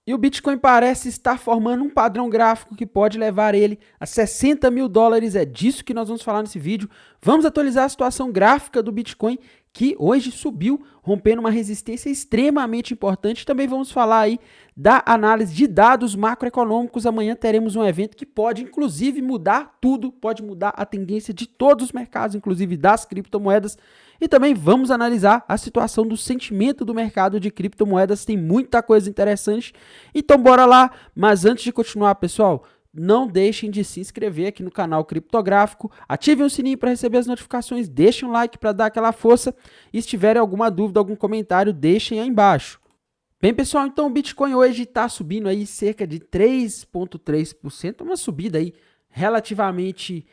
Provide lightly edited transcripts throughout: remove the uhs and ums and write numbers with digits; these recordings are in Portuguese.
E o Bitcoin parece estar formando um padrão gráfico que pode levar ele a 60 mil dólares. É disso que nós vamos falar nesse vídeo. Vamos atualizar a situação gráfica do Bitcoin, que hoje subiu, rompendo uma resistência extremamente importante. Também vamos falar aí da análise de dados macroeconômicos. Amanhã teremos um evento que pode, inclusive, mudar tudo, pode mudar a tendência de todos os mercados, inclusive das criptomoedas. E também vamos analisar a situação do sentimento do mercado de criptomoedas. Tem muita coisa interessante. Então bora lá. Mas antes de continuar, pessoal, não deixem de se inscrever aqui no canal Criptográfico, ativem o sininho para receber as notificações, deixem um like para dar aquela força e se tiverem alguma dúvida, algum comentário, deixem aí embaixo. Bem, pessoal, então o Bitcoin hoje está subindo aí cerca de 3,3%, uma subida aí relativamente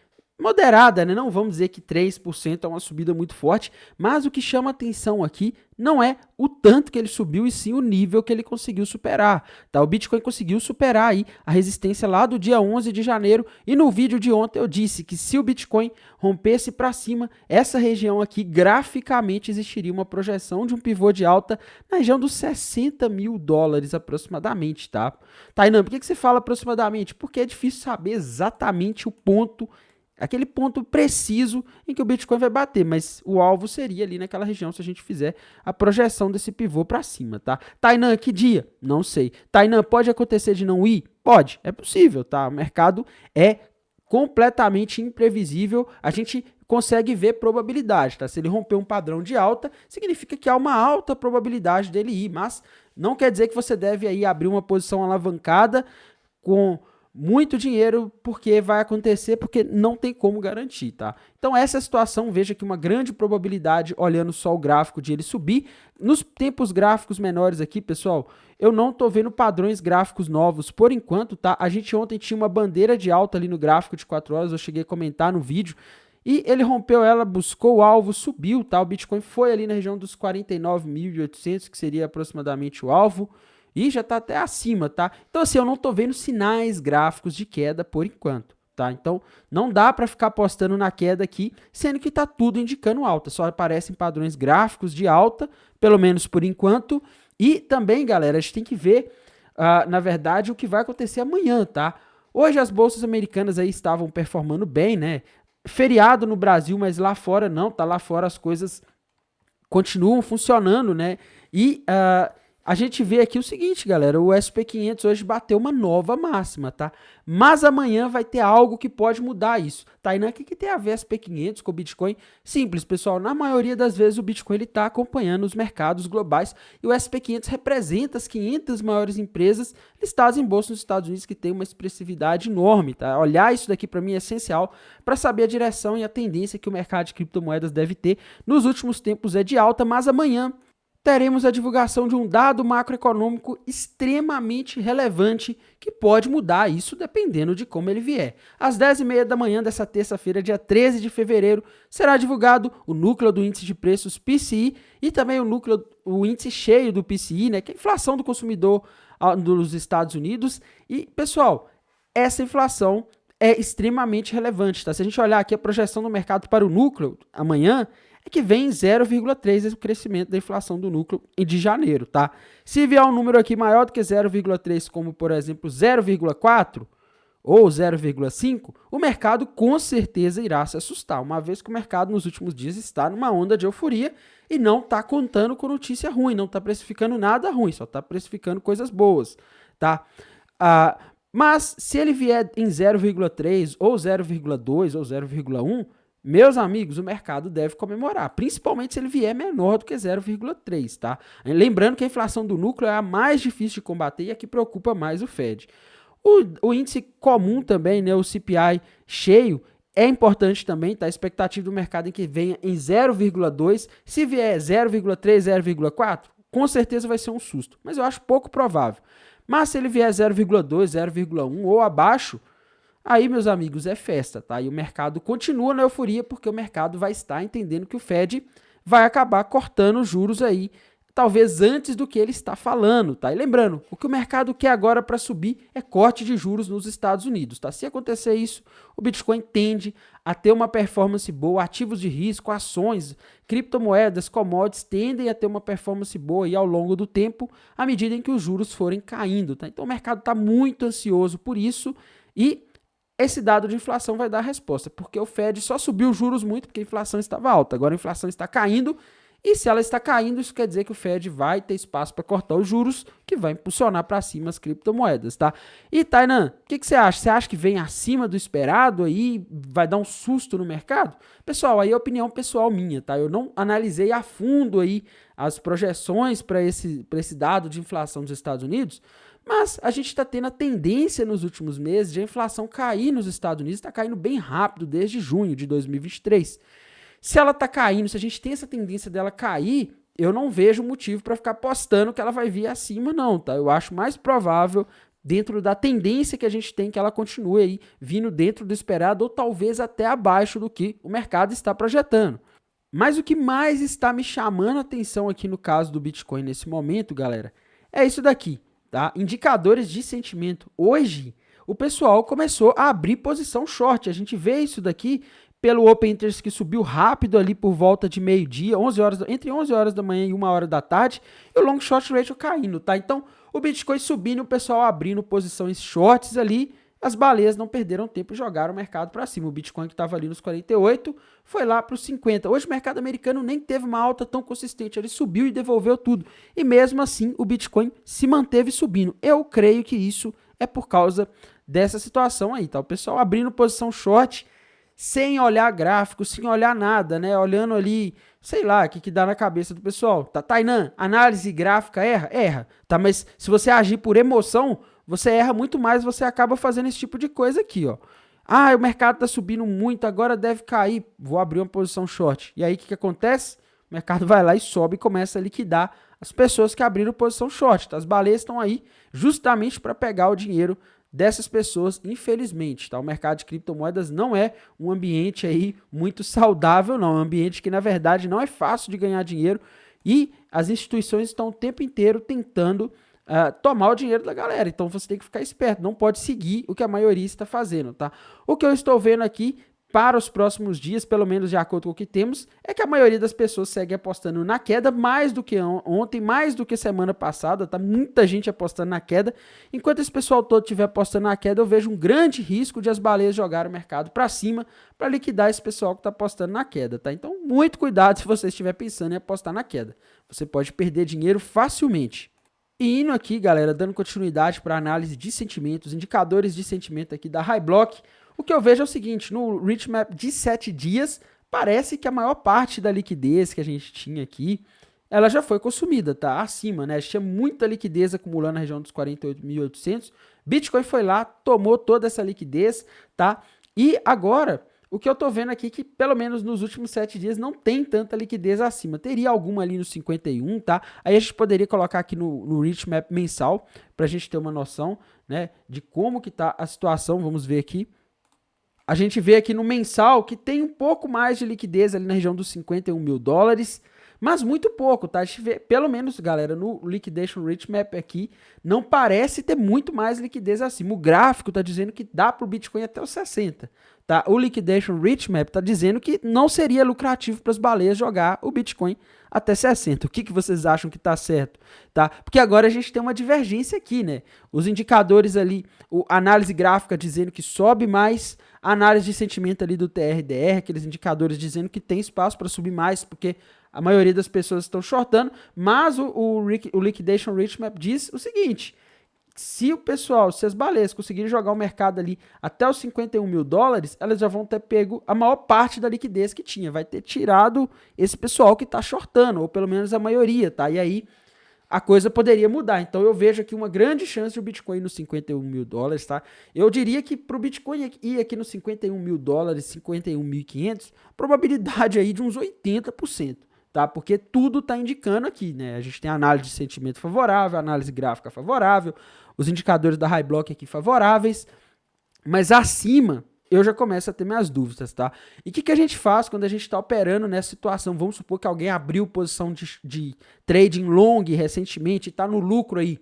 moderada, né? Não vamos dizer que 3% é uma subida muito forte, mas o que chama atenção aqui não é o tanto que ele subiu, e sim o nível que ele conseguiu superar, tá? O Bitcoin conseguiu superar aí a resistência lá do dia 11 de janeiro, e no vídeo de ontem eu disse que se o Bitcoin rompesse para cima, essa região aqui, graficamente, existiria uma projeção de um pivô de alta na região dos 60 mil dólares aproximadamente, tá? Tainan, por que você fala aproximadamente? Porque é difícil saber exatamente o ponto, aquele ponto preciso em que o Bitcoin vai bater, mas o alvo seria ali naquela região se a gente fizer a projeção desse pivô para cima, tá? Tainan, que dia? Não sei. Tainan, pode acontecer de não ir? Pode, é possível, tá? O mercado é completamente imprevisível, a gente consegue ver probabilidade, tá? Se ele romper um padrão de alta, significa que há uma alta probabilidade dele ir, mas não quer dizer que você deve aí abrir uma posição alavancada com muito dinheiro, porque vai acontecer, porque não tem como garantir, tá? Então essa é a situação, veja que uma grande probabilidade, olhando só o gráfico, de ele subir. Nos tempos gráficos menores aqui, pessoal, eu não tô vendo padrões gráficos novos por enquanto, tá? A gente ontem tinha uma bandeira de alta ali no gráfico de 4 horas, eu cheguei a comentar no vídeo, e ele rompeu ela, buscou o alvo, subiu, tá? O Bitcoin foi ali na região dos 49.800, que seria aproximadamente o alvo, e já está até acima, tá? Então, assim, eu não estou vendo sinais gráficos de queda por enquanto, tá? Então, não dá para ficar apostando na queda aqui, sendo que está tudo indicando alta. Só aparecem padrões gráficos de alta, pelo menos por enquanto. E também, galera, a gente tem que ver, na verdade, o que vai acontecer amanhã, tá? Hoje as bolsas americanas aí estavam performando bem, né? Feriado no Brasil, mas lá fora não, tá? Lá fora as coisas continuam funcionando, né? E a gente vê aqui o seguinte, galera, o SP500 hoje bateu uma nova máxima, tá? Mas amanhã vai ter algo que pode mudar isso. Tainan, o que tem a ver SP500 com o Bitcoin? Simples, pessoal, na maioria das vezes o Bitcoin está acompanhando os mercados globais e o SP500 representa as 500 maiores empresas listadas em bolsa nos Estados Unidos, que tem uma expressividade enorme, tá? Olhar isso daqui para mim é essencial para saber a direção e a tendência que o mercado de criptomoedas deve ter. Nos últimos tempos é de alta, mas amanhã teremos a divulgação de um dado macroeconômico extremamente relevante que pode mudar isso dependendo de como ele vier. Às 10h30 da manhã dessa terça-feira, dia 13 de fevereiro, será divulgado o núcleo do índice de preços PCI e também o índice cheio do PCI, né, que é a inflação do consumidor dos Estados Unidos. E, pessoal, essa inflação é extremamente relevante, tá? Se a gente olhar aqui a projeção do mercado para o núcleo amanhã, é que vem 0,3 o crescimento da inflação do núcleo de janeiro, tá? Se vier um número aqui maior do que 0,3, como por exemplo 0,4 ou 0,5, o mercado com certeza irá se assustar, uma vez que o mercado nos últimos dias está numa onda de euforia e não está contando com notícia ruim, não está precificando nada ruim, só está precificando coisas boas, tá? Mas se ele vier em 0,3 ou 0,2 ou 0,1, meus amigos, o mercado deve comemorar, principalmente se ele vier menor do que 0,3, tá? Lembrando que a inflação do núcleo é a mais difícil de combater e a que preocupa mais o Fed. O índice comum também, né, o CPI cheio, é importante também, tá? A expectativa do mercado é que venha em 0,2, se vier 0,3, 0,4, com certeza vai ser um susto, mas eu acho pouco provável. Mas se ele vier 0,2, 0,1 ou abaixo, aí, meus amigos, é festa, tá? E o mercado continua na euforia porque o mercado vai estar entendendo que o Fed vai acabar cortando os juros aí, talvez antes do que ele está falando, tá? E lembrando, o que o mercado quer agora para subir é corte de juros nos Estados Unidos, tá? Se acontecer isso, o Bitcoin tende a ter uma performance boa, ativos de risco, ações, criptomoedas, commodities tendem a ter uma performance boa aí ao longo do tempo, à medida em que os juros forem caindo, tá? Então o mercado está muito ansioso por isso e esse dado de inflação vai dar a resposta, porque o Fed só subiu os juros muito porque a inflação estava alta, agora a inflação está caindo. E se ela está caindo, isso quer dizer que o Fed vai ter espaço para cortar os juros, que vai impulsionar para cima as criptomoedas, tá? E, Tainan, o que você acha? Você acha que vem acima do esperado aí, vai dar um susto no mercado? Pessoal, aí é opinião pessoal minha, tá? Eu não analisei a fundo aí as projeções para esse dado de inflação dos Estados Unidos, mas a gente está tendo a tendência nos últimos meses de a inflação cair nos Estados Unidos, está caindo bem rápido desde junho de 2023. Se ela está caindo, se a gente tem essa tendência dela cair, eu não vejo motivo para ficar apostando que ela vai vir acima, não, tá? Eu acho mais provável, dentro da tendência que a gente tem, que ela continue aí vindo dentro do esperado ou talvez até abaixo do que o mercado está projetando. Mas o que mais está me chamando a atenção aqui no caso do Bitcoin nesse momento, galera, é isso daqui, tá? Indicadores de sentimento. Hoje, o pessoal começou a abrir posição short. A gente vê isso daqui pelo Open Interest que subiu rápido ali por volta de meio-dia, entre 11 horas da manhã e 1 hora da tarde, e o Long Short Ratio caindo, tá? Então, o Bitcoin subindo, o pessoal abrindo posições shorts ali, as baleias não perderam tempo e jogaram o mercado para cima. O Bitcoin que estava ali nos 48 foi lá para os 50. Hoje o mercado americano nem teve uma alta tão consistente, ele subiu e devolveu tudo. E mesmo assim, o Bitcoin se manteve subindo. Eu creio que isso é por causa dessa situação aí, tá? O pessoal abrindo posição short, sem olhar gráfico, sem olhar nada, né? Olhando ali, sei lá, o que dá na cabeça do pessoal. Tá, Tainan, análise gráfica erra? Erra. Tá, mas se você agir por emoção, você erra muito mais, você acaba fazendo esse tipo de coisa aqui, ó. Ah, o mercado tá subindo muito, agora deve cair, vou abrir uma posição short. E aí, o que acontece? O mercado vai lá e sobe e começa a liquidar as pessoas que abriram posição short, tá? As baleias estão aí justamente para pegar o dinheiro dessas pessoas, infelizmente, tá? O mercado de criptomoedas não é um ambiente aí muito saudável, não. É um ambiente que, na verdade, não é fácil de ganhar dinheiro e as instituições estão o tempo inteiro tentando tomar o dinheiro da galera. Então, você tem que ficar esperto, não pode seguir o que a maioria está fazendo, tá? O que eu estou vendo aqui para os próximos dias, pelo menos de acordo com o que temos, é que a maioria das pessoas segue apostando na queda, mais do que ontem, mais do que semana passada, tá? Muita gente apostando na queda. Enquanto esse pessoal todo estiver apostando na queda, eu vejo um grande risco de as baleias jogarem o mercado para cima para liquidar esse pessoal que está apostando na queda, tá? Então, muito cuidado se você estiver pensando em apostar na queda. Você pode perder dinheiro facilmente. E indo aqui, galera, dando continuidade para a análise de sentimentos, indicadores de sentimento aqui da Highblock, o que eu vejo é o seguinte, no Rich Map de 7 dias, parece que a maior parte da liquidez que a gente tinha aqui, ela já foi consumida, tá? Acima, né? Tinha muita liquidez acumulando na região dos 48.800. Bitcoin foi lá, tomou toda essa liquidez, tá? E agora, o que eu tô vendo aqui é que, pelo menos nos últimos 7 dias, não tem tanta liquidez acima. Teria alguma ali no 51, tá? Aí a gente poderia colocar aqui no Rich Map mensal, pra gente ter uma noção, né? De como que tá a situação, vamos ver aqui. A gente vê aqui no mensal que tem um pouco mais de liquidez ali na região dos 51 mil dólares, mas muito pouco, tá? A gente vê, pelo menos, galera, no Liquidation Rich Map aqui, não parece ter muito mais liquidez acima. O gráfico tá dizendo que dá para o Bitcoin até os 60, tá? O Liquidation Rich Map tá dizendo que não seria lucrativo para as baleias jogar o Bitcoin até 60. O que vocês acham que tá certo, tá? Porque agora a gente tem uma divergência aqui, né? Os indicadores ali, a análise gráfica dizendo que sobe mais, a análise de sentimento ali do TRDR, aqueles indicadores dizendo que tem espaço para subir mais, porque a maioria das pessoas estão shortando, mas o Liquidation Rich Map diz o seguinte: se as baleias conseguirem jogar o mercado ali até os 51 mil dólares, elas já vão ter pego a maior parte da liquidez que tinha, vai ter tirado esse pessoal que está shortando, ou pelo menos a maioria, tá? E aí a coisa poderia mudar. Então eu vejo aqui uma grande chance de o Bitcoin ir nos 51 mil dólares, tá? Eu diria que para o Bitcoin ir aqui nos 51 mil dólares, 51.500, probabilidade aí de uns 80%. Tá? Porque tudo está indicando aqui, né? A gente tem análise de sentimento favorável, análise gráfica favorável, os indicadores da Highblock aqui favoráveis, mas acima eu já começo a ter minhas dúvidas, tá? E o que a gente faz quando a gente está operando nessa situação? Vamos supor que alguém abriu posição de trading long recentemente e está no lucro aí.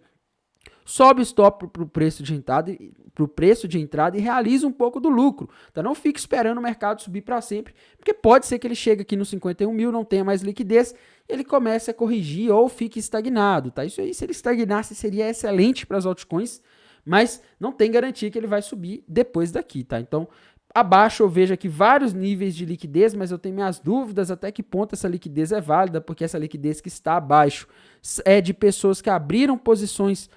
Sobe o stop para o preço de entrada e realiza um pouco do lucro. Tá? Não fique esperando o mercado subir para sempre, porque pode ser que ele chegue aqui no 51 mil, não tenha mais liquidez, ele comece a corrigir ou fique estagnado. Tá? Isso aí, se ele estagnasse, seria excelente para as altcoins, mas não tem garantia que ele vai subir depois daqui. Tá? Então, abaixo eu vejo aqui vários níveis de liquidez, mas eu tenho minhas dúvidas até que ponto essa liquidez é válida, porque essa liquidez que está abaixo é de pessoas que abriram posições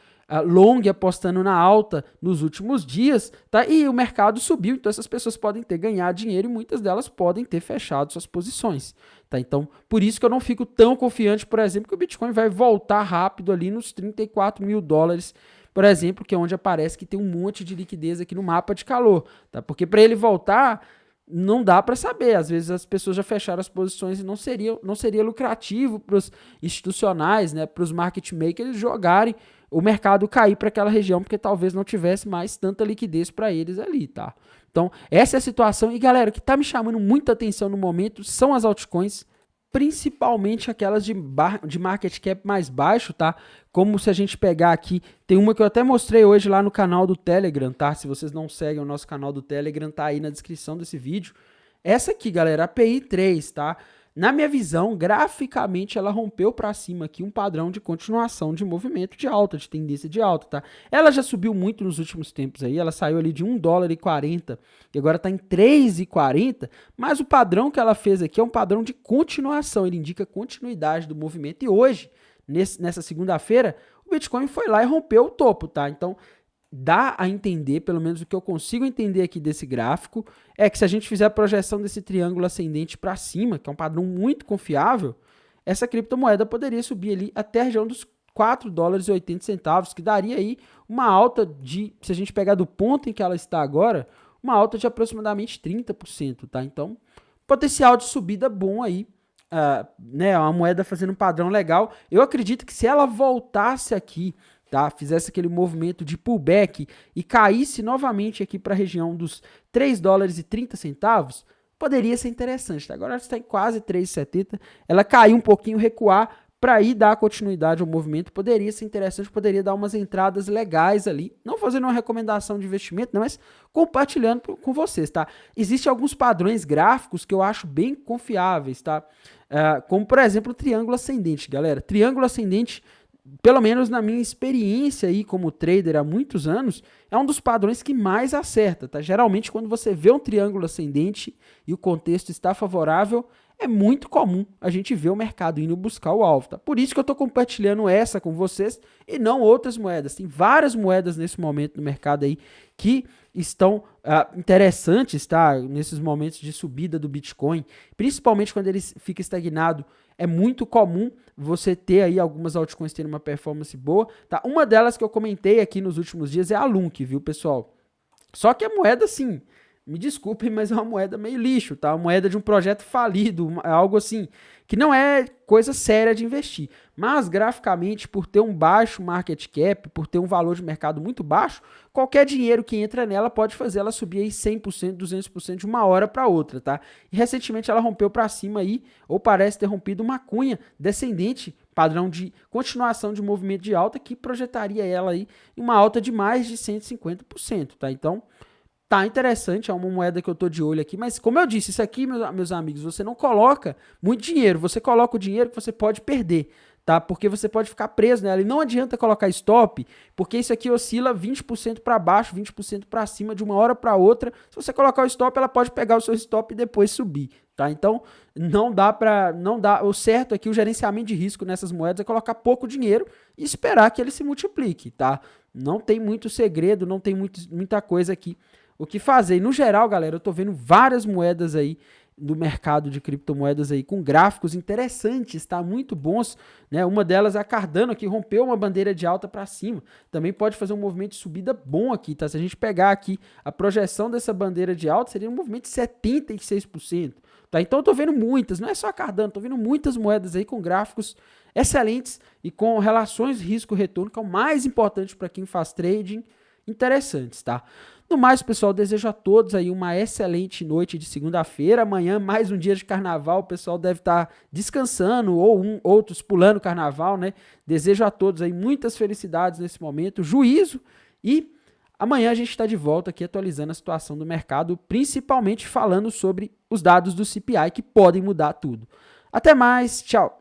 long apostando na alta nos últimos dias, tá? E o mercado subiu, então essas pessoas podem ter ganhado dinheiro e muitas delas podem ter fechado suas posições, tá? Então, por isso que eu não fico tão confiante, por exemplo, que o Bitcoin vai voltar rápido ali nos 34 mil dólares, por exemplo, que é onde aparece que tem um monte de liquidez aqui no mapa de calor, tá? Porque para ele voltar, não dá para saber, às vezes as pessoas já fecharam as posições e não seria lucrativo para os institucionais, né, para os market makers jogarem o mercado cair para aquela região, porque talvez não tivesse mais tanta liquidez para eles ali, tá? Então, essa é a situação. E, galera, o que tá me chamando muita atenção no momento são as altcoins, principalmente aquelas de market cap mais baixo, tá? Como se a gente pegar aqui, tem uma que eu até mostrei hoje lá no canal do Telegram, tá? Se vocês não seguem o nosso canal do Telegram, tá aí na descrição desse vídeo. Essa aqui, galera, a API 3, tá? Na minha visão, graficamente, ela rompeu para cima aqui um padrão de continuação de movimento de alta, de tendência de alta, tá? Ela já subiu muito nos últimos tempos aí, ela saiu ali de $1,40 e agora está em $3,40, mas o padrão que ela fez aqui é um padrão de continuação, ele indica continuidade do movimento e hoje, nessa segunda-feira, o Bitcoin foi lá e rompeu o topo, tá? Então, dá a entender, pelo menos o que eu consigo entender aqui desse gráfico, é que se a gente fizer a projeção desse triângulo ascendente para cima, que é um padrão muito confiável, essa criptomoeda poderia subir ali até a região dos $4,80, que daria aí uma alta de, se a gente pegar do ponto em que ela está agora, uma alta de aproximadamente 30%, tá? Então, potencial de subida bom aí, né? Uma moeda fazendo um padrão legal. Eu acredito que se ela voltasse aqui, tá? Fizesse aquele movimento de pullback e caísse novamente aqui para a região dos $3,30, poderia ser interessante. Tá? Agora ela está em quase 3,70. Ela caiu um pouquinho, recuar para ir dar continuidade ao movimento. Poderia ser interessante, poderia dar umas entradas legais ali. Não fazendo uma recomendação de investimento, não, mas compartilhando com vocês, tá? Existem alguns padrões gráficos que eu acho bem confiáveis, tá? Como, por exemplo, o triângulo ascendente, galera. Triângulo ascendente, pelo menos na minha experiência aí como trader há muitos anos, é um dos padrões que mais acerta, tá? Geralmente quando você vê um triângulo ascendente e o contexto está favorável, é muito comum a gente ver o mercado indo buscar o alvo, tá? Por isso que eu estou compartilhando essa com vocês e não outras moedas. Tem várias moedas nesse momento no mercado aí que estão interessantes, tá? Nesses momentos de subida do Bitcoin, principalmente quando ele fica estagnado, é muito comum você ter aí algumas altcoins tendo uma performance boa, tá? Uma delas que eu comentei aqui nos últimos dias é a Lunk, viu, pessoal? Só que a moeda, sim, me desculpem, mas é uma moeda meio lixo, tá? Uma moeda de um projeto falido, algo assim, que não é coisa séria de investir. Mas, graficamente, por ter um baixo market cap, por ter um valor de mercado muito baixo, qualquer dinheiro que entra nela pode fazer ela subir aí 100%, 200% de uma hora para outra, tá? E recentemente ela rompeu para cima aí, ou parece ter rompido uma cunha descendente, padrão de continuação de movimento de alta, que projetaria ela aí em uma alta de mais de 150%, tá? Então, tá interessante, é uma moeda que eu tô de olho aqui, mas como eu disse, isso aqui, meus amigos, você não coloca muito dinheiro, você coloca o dinheiro que você pode perder, tá? Porque você pode ficar preso nela e não adianta colocar stop, porque isso aqui oscila 20% para baixo, 20% para cima de uma hora para outra. Se você colocar o stop, ela pode pegar o seu stop e depois subir, tá? Então, não dá, o certo aqui, o gerenciamento de risco nessas moedas é colocar pouco dinheiro e esperar que ele se multiplique, tá? Não tem muito segredo, não tem muita coisa aqui o que fazer. E no geral, galera, eu tô vendo várias moedas aí do mercado de criptomoedas aí com gráficos interessantes, tá? Muito bons, né? Uma delas é a Cardano, que rompeu uma bandeira de alta para cima. Também pode fazer um movimento de subida bom aqui, tá? Se a gente pegar aqui a projeção dessa bandeira de alta, seria um movimento de 76%, tá? Então eu tô vendo muitas, não é só a Cardano, tô vendo muitas moedas aí com gráficos excelentes e com relações risco-retorno, que é o mais importante para quem faz trading, interessantes, tá? No mais, pessoal, desejo a todos aí uma excelente noite de segunda-feira. Amanhã, mais um dia de carnaval, o pessoal deve estar descansando ou outros pulando carnaval, né? Desejo a todos aí muitas felicidades nesse momento, juízo e amanhã a gente está de volta aqui atualizando a situação do mercado, principalmente falando sobre os dados do CPI que podem mudar tudo. Até mais, tchau!